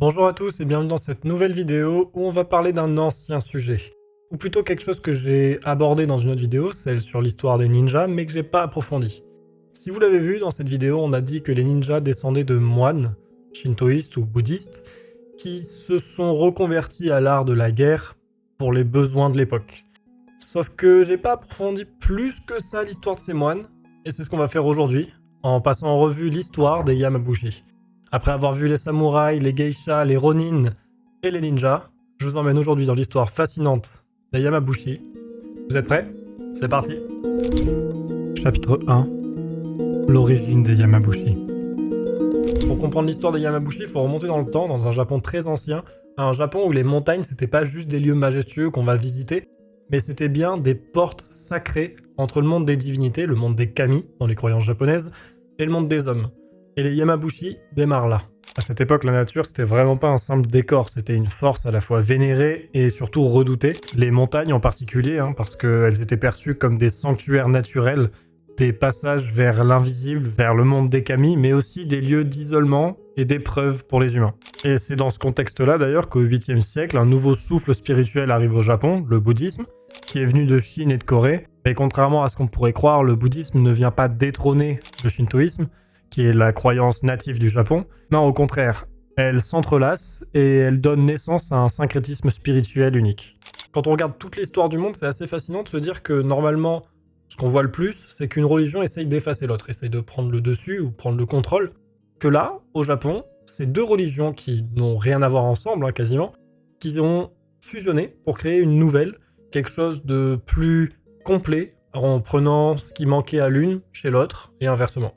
Bonjour à tous et bienvenue dans cette nouvelle vidéo où on va parler d'un ancien sujet. Ou plutôt quelque chose que j'ai abordé dans une autre vidéo, celle sur l'histoire des ninjas, mais que j'ai pas approfondi. Si vous l'avez vu, dans cette vidéo, on a dit que les ninjas descendaient de moines, shintoïstes ou bouddhistes, qui se sont reconvertis à l'art de la guerre pour les besoins de l'époque. Sauf que j'ai pas approfondi plus que ça l'histoire de ces moines, et c'est ce qu'on va faire aujourd'hui, en passant en revue l'histoire des Yamabushi. Après avoir vu les samouraïs, les geishas, les ronin et les ninjas, je vous emmène aujourd'hui dans l'histoire fascinante des Yamabushi. Vous êtes prêts? C'est parti! Chapitre 1. L'origine des Yamabushi. Pour comprendre l'histoire des Yamabushi, il faut remonter dans le temps, dans un Japon très ancien, un Japon où les montagnes, c'était pas juste des lieux majestueux qu'on va visiter, mais c'était bien des portes sacrées entre le monde des divinités, le monde des kami, dans les croyances japonaises, et le monde des hommes. Et les Yamabushi démarrent là. À cette époque, la nature, c'était vraiment pas un simple décor, c'était une force à la fois vénérée et surtout redoutée. Les montagnes en particulier, parce qu'elles étaient perçues comme des sanctuaires naturels, des passages vers l'invisible, vers le monde des kami, mais aussi des lieux d'isolement et d'épreuve pour les humains. Et c'est dans ce contexte-là d'ailleurs qu'au 8e siècle, un nouveau souffle spirituel arrive au Japon, le bouddhisme, qui est venu de Chine et de Corée. Mais contrairement à ce qu'on pourrait croire, le bouddhisme ne vient pas détrôner le shintoïsme, qui est la croyance native du Japon. Non, au contraire, elle s'entrelace et elle donne naissance à un syncrétisme spirituel unique. Quand on regarde toute l'histoire du monde, c'est assez fascinant de se dire que normalement, ce qu'on voit le plus, c'est qu'une religion essaye d'effacer l'autre, essaye de prendre le dessus ou prendre le contrôle. Que là, au Japon, c'est deux religions qui n'ont rien à voir ensemble, quasiment, qui ont fusionné pour créer une nouvelle, quelque chose de plus complet, en prenant ce qui manquait à l'une chez l'autre, et inversement.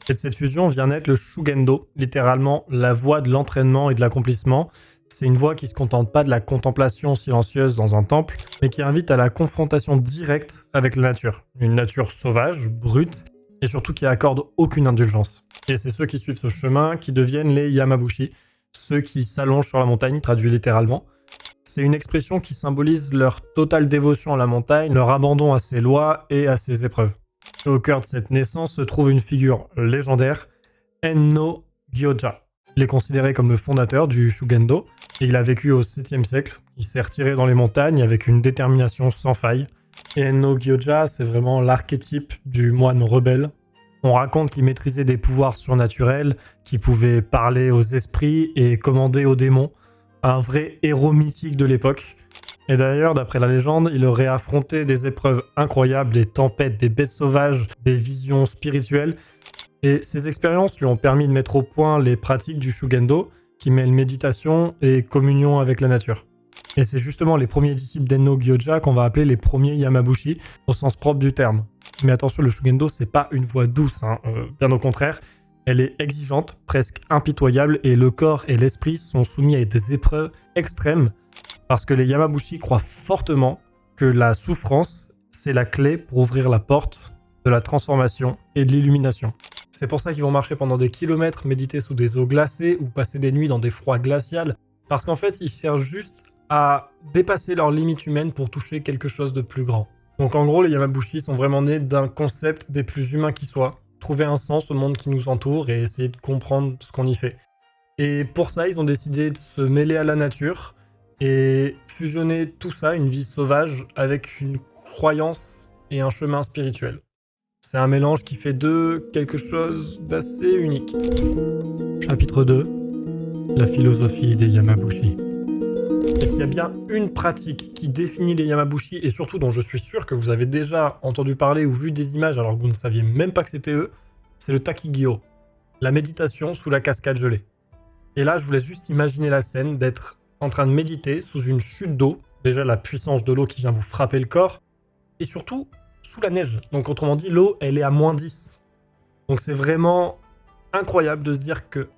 Et de cette fusion vient naître le Shugendo, littéralement la voie de l'entraînement et de l'accomplissement. C'est une voie qui se contente pas de la contemplation silencieuse dans un temple, mais qui invite à la confrontation directe avec la nature. Une nature sauvage, brute, et surtout qui accorde aucune indulgence. Et c'est ceux qui suivent ce chemin qui deviennent les Yamabushi, ceux qui s'allongent sur la montagne, traduit littéralement. C'est une expression qui symbolise leur totale dévotion à la montagne, leur abandon à ses lois et à ses épreuves. Et au cœur de cette naissance se trouve une figure légendaire, Enno Gyoja. Il est considéré comme le fondateur du Shugendo, et il a vécu au 7e siècle. Il s'est retiré dans les montagnes avec une détermination sans faille. Et Enno Gyoja, c'est vraiment l'archétype du moine rebelle. On raconte qu'il maîtrisait des pouvoirs surnaturels, qu'il pouvait parler aux esprits et commander aux démons. Un vrai héros mythique de l'époque. Et d'ailleurs, d'après la légende, il aurait affronté des épreuves incroyables, des tempêtes, des bêtes sauvages, des visions spirituelles. Et ces expériences lui ont permis de mettre au point les pratiques du Shugendo, qui mêlent méditation et communion avec la nature. Et c'est justement les premiers disciples d'Enno Gyoja qu'on va appeler les premiers Yamabushi, au sens propre du terme. Mais attention, le Shugendo, c'est pas une voie douce, bien au contraire. Elle est exigeante, presque impitoyable, et le corps et l'esprit sont soumis à des épreuves extrêmes, parce que les Yamabushi croient fortement que la souffrance, c'est la clé pour ouvrir la porte de la transformation et de l'illumination. C'est pour ça qu'ils vont marcher pendant des kilomètres, méditer sous des eaux glacées ou passer des nuits dans des froids glaciales, parce qu'en fait, ils cherchent juste à dépasser leurs limites humaines pour toucher quelque chose de plus grand. Donc en gros, les Yamabushi sont vraiment nés d'un concept des plus humains qui soient, trouver un sens au monde qui nous entoure et essayer de comprendre ce qu'on y fait. Et pour ça, ils ont décidé de se mêler à la nature et fusionner tout ça, une vie sauvage, avec une croyance et un chemin spirituel. C'est un mélange qui fait d'eux quelque chose d'assez unique. Chapitre 2. La philosophie des Yamabushi. Et s'il y a bien une pratique qui définit les Yamabushi, et surtout dont je suis sûr que vous avez déjà entendu parler ou vu des images alors que vous ne saviez même pas que c'était eux, c'est le Takigyo, la méditation sous la cascade gelée. Et là, je vous laisse juste imaginer la scène d'être en train de méditer sous une chute d'eau, déjà la puissance de l'eau qui vient vous frapper le corps, et surtout sous la neige. Donc autrement dit, l'eau, elle est à -10. Donc c'est vraiment incroyable de se dire que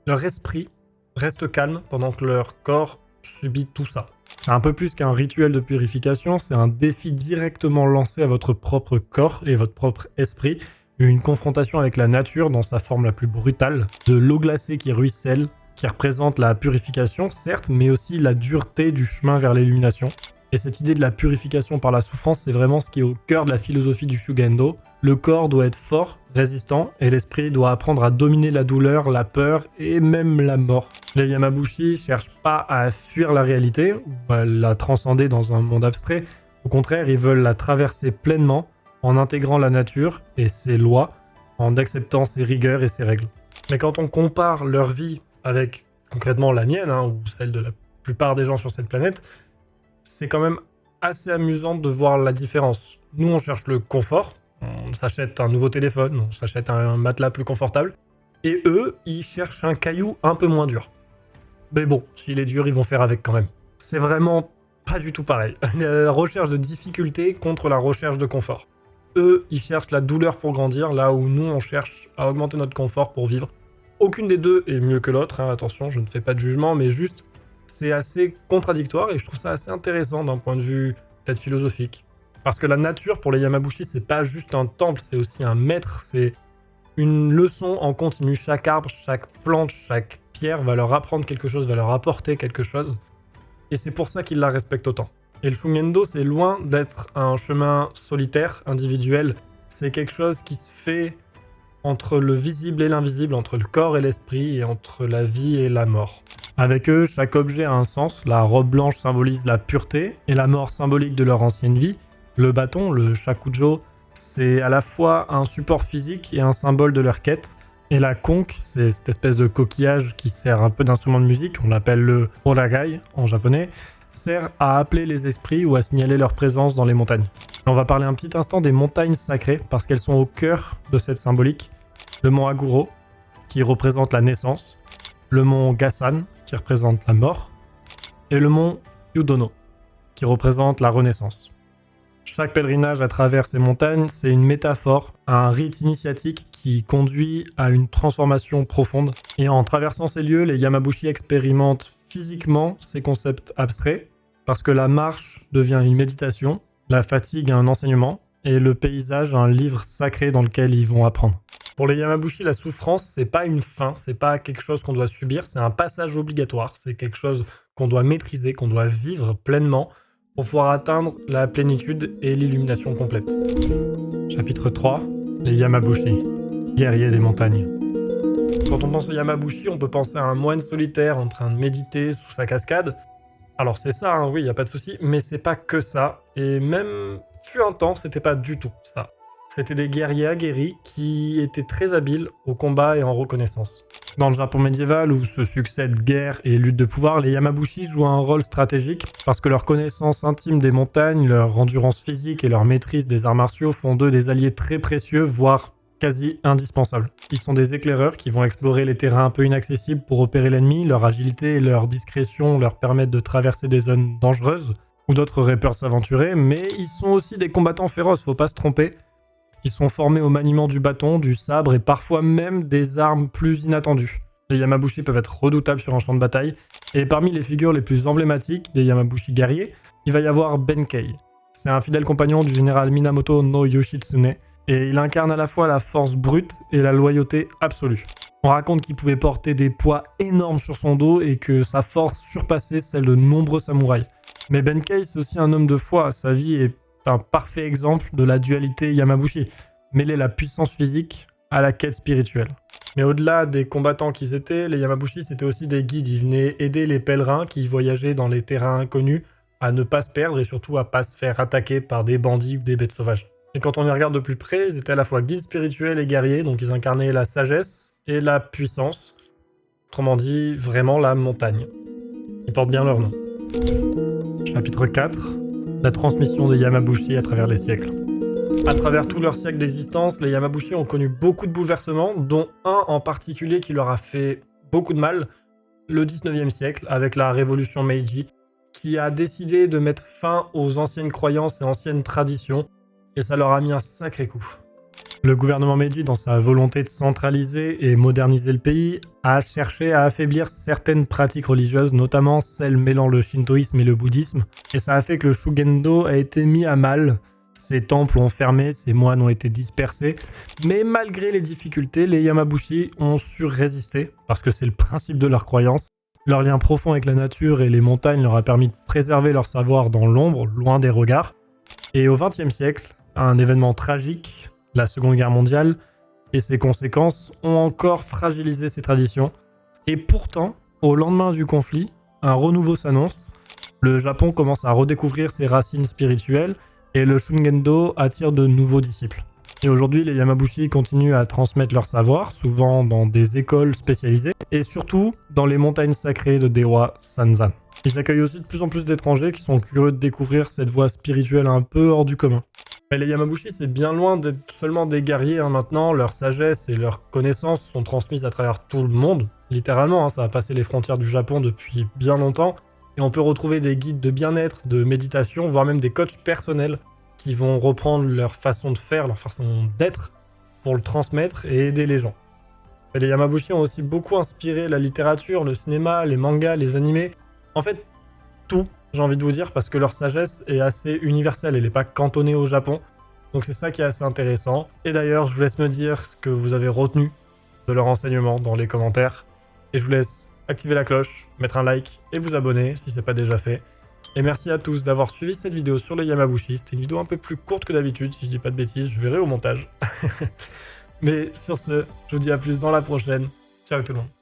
leur esprit reste calme pendant que leur corps subit tout ça. C'est un peu plus qu'un rituel de purification, c'est un défi directement lancé à votre propre corps et votre propre esprit, une confrontation avec la nature dans sa forme la plus brutale, de l'eau glacée qui ruisselle, qui représente la purification, certes, mais aussi la dureté du chemin vers l'illumination. Et cette idée de la purification par la souffrance, c'est vraiment ce qui est au cœur de la philosophie du Shugendo, Le corps doit être fort, résistant, et l'esprit doit apprendre à dominer la douleur, la peur et même la mort. Les Yamabushi cherchent pas à fuir la réalité ou à la transcender dans un monde abstrait. Au contraire, ils veulent la traverser pleinement en intégrant la nature et ses lois, en acceptant ses rigueurs et ses règles. Mais quand on compare leur vie avec concrètement la mienne, ou celle de la plupart des gens sur cette planète, c'est quand même assez amusant de voir la différence. Nous, on cherche le confort, on s'achète un nouveau téléphone, on s'achète un matelas plus confortable, et eux, ils cherchent un caillou un peu moins dur. Mais bon, s'il est dur, ils vont faire avec quand même. C'est vraiment pas du tout pareil. La recherche de difficulté contre la recherche de confort. Eux, ils cherchent la douleur pour grandir, là où nous, on cherche à augmenter notre confort pour vivre. Aucune des deux est mieux que l'autre, attention, je ne fais pas de jugement, mais juste, c'est assez contradictoire et je trouve ça assez intéressant d'un point de vue peut-être philosophique. Parce que la nature, pour les Yamabushi, c'est pas juste un temple, c'est aussi un maître, c'est une leçon en continu. Chaque arbre, chaque plante, chaque pierre va leur apprendre quelque chose, va leur apporter quelque chose. Et c'est pour ça qu'ils la respectent autant. Et le Shungendo, c'est loin d'être un chemin solitaire, individuel. C'est quelque chose qui se fait entre le visible et l'invisible, entre le corps et l'esprit, et entre la vie et la mort. Avec eux, chaque objet a un sens. La robe blanche symbolise la pureté et la mort symbolique de leur ancienne vie. Le bâton, le shakujo, c'est à la fois un support physique et un symbole de leur quête. Et la conque, c'est cette espèce de coquillage qui sert un peu d'instrument de musique, on l'appelle le horagai en japonais, sert à appeler les esprits ou à signaler leur présence dans les montagnes. On va parler un petit instant des montagnes sacrées, parce qu'elles sont au cœur de cette symbolique. Le mont Aguro, qui représente la naissance, le mont Gassan, qui représente la mort, et le mont Yudono, qui représente la renaissance. Chaque pèlerinage à travers ces montagnes, c'est une métaphore, un rite initiatique qui conduit à une transformation profonde. Et en traversant ces lieux, les Yamabushi expérimentent physiquement ces concepts abstraits, parce que la marche devient une méditation, la fatigue un enseignement, et le paysage un livre sacré dans lequel ils vont apprendre. Pour les Yamabushi, la souffrance, c'est pas une fin, c'est pas quelque chose qu'on doit subir, c'est un passage obligatoire, c'est quelque chose qu'on doit maîtriser, qu'on doit vivre pleinement, pour pouvoir atteindre la plénitude et l'illumination complète. Chapitre 3, les Yamabushi, guerriers des montagnes. Quand on pense aux Yamabushi, on peut penser à un moine solitaire en train de méditer sous sa cascade. Alors c'est ça, oui, y a pas de souci, mais c'est pas que ça, et même fut un temps, c'était pas du tout ça. C'était des guerriers aguerris qui étaient très habiles au combat et en reconnaissance. Dans le Japon médiéval, où se succèdent guerre et lutte de pouvoir, les Yamabushi jouent un rôle stratégique parce que leur connaissance intime des montagnes, leur endurance physique et leur maîtrise des arts martiaux font d'eux des alliés très précieux, voire quasi indispensables. Ils sont des éclaireurs qui vont explorer les terrains un peu inaccessibles pour repérer l'ennemi, leur agilité et leur discrétion leur permettent de traverser des zones dangereuses, où d'autres auraient peur de s'aventurer, mais ils sont aussi des combattants féroces, faut pas se tromper. Ils sont formés au maniement du bâton, du sabre et parfois même des armes plus inattendues. Les Yamabushi peuvent être redoutables sur un champ de bataille, et parmi les figures les plus emblématiques des Yamabushi guerriers, il va y avoir Benkei. C'est un fidèle compagnon du général Minamoto no Yoshitsune, et il incarne à la fois la force brute et la loyauté absolue. On raconte qu'il pouvait porter des poids énormes sur son dos et que sa force surpassait celle de nombreux samouraïs. Mais Benkei, c'est aussi un homme de foi, sa vie est un parfait exemple de la dualité Yamabushi, mêler la puissance physique à la quête spirituelle. Mais au-delà des combattants qu'ils étaient, les Yamabushi c'était aussi des guides, ils venaient aider les pèlerins qui voyageaient dans les terrains inconnus à ne pas se perdre et surtout à pas se faire attaquer par des bandits ou des bêtes sauvages. Et quand on y regarde de plus près, ils étaient à la fois guides spirituels et guerriers, donc ils incarnaient la sagesse et la puissance, autrement dit, vraiment la montagne. Ils portent bien leur nom. Chapitre 4, la transmission des Yamabushi à travers les siècles. À travers tout leur siècle d'existence, les Yamabushi ont connu beaucoup de bouleversements, dont un en particulier qui leur a fait beaucoup de mal, le 19e siècle, avec la révolution Meiji, qui a décidé de mettre fin aux anciennes croyances et anciennes traditions, et ça leur a mis un sacré coup. Le gouvernement Meiji, dans sa volonté de centraliser et moderniser le pays, a cherché à affaiblir certaines pratiques religieuses, notamment celles mêlant le shintoïsme et le bouddhisme, et ça a fait que le Shugendo a été mis à mal. Ces temples ont fermé, ces moines ont été dispersés, mais malgré les difficultés, les Yamabushi ont su résister, parce que c'est le principe de leur croyance. Leur lien profond avec la nature et les montagnes leur a permis de préserver leur savoir dans l'ombre, loin des regards. Et au XXe siècle, un événement tragique la Seconde Guerre mondiale et ses conséquences ont encore fragilisé ces traditions. Et pourtant, au lendemain du conflit, un renouveau s'annonce. Le Japon commence à redécouvrir ses racines spirituelles et le Shungendo attire de nouveaux disciples. Et aujourd'hui, les Yamabushi continuent à transmettre leur savoir, souvent dans des écoles spécialisées, et surtout dans les montagnes sacrées de Dewa Sanzan. Ils accueillent aussi de plus en plus d'étrangers qui sont curieux de découvrir cette voie spirituelle un peu hors du commun. Mais les Yamabushi, c'est bien loin d'être seulement des guerriers maintenant, leur sagesse et leurs connaissances sont transmises à travers tout le monde. Littéralement, ça a passé les frontières du Japon depuis bien longtemps, et on peut retrouver des guides de bien-être, de méditation, voire même des coachs personnels qui vont reprendre leur façon de faire, leur façon d'être, pour le transmettre et aider les gens. Et les Yamabushi ont aussi beaucoup inspiré la littérature, le cinéma, les mangas, les animés, en fait tout, j'ai envie de vous dire, parce que leur sagesse est assez universelle, elle n'est pas cantonnée au Japon, donc c'est ça qui est assez intéressant. Et d'ailleurs, je vous laisse me dire ce que vous avez retenu de leur enseignement dans les commentaires, et je vous laisse activer la cloche, mettre un like et vous abonner si c'est pas déjà fait. Et merci à tous d'avoir suivi cette vidéo sur les Yamabushi. C'était une vidéo un peu plus courte que d'habitude, si je dis pas de bêtises, je verrai au montage. Mais sur ce, je vous dis à plus dans la prochaine. Ciao tout le monde.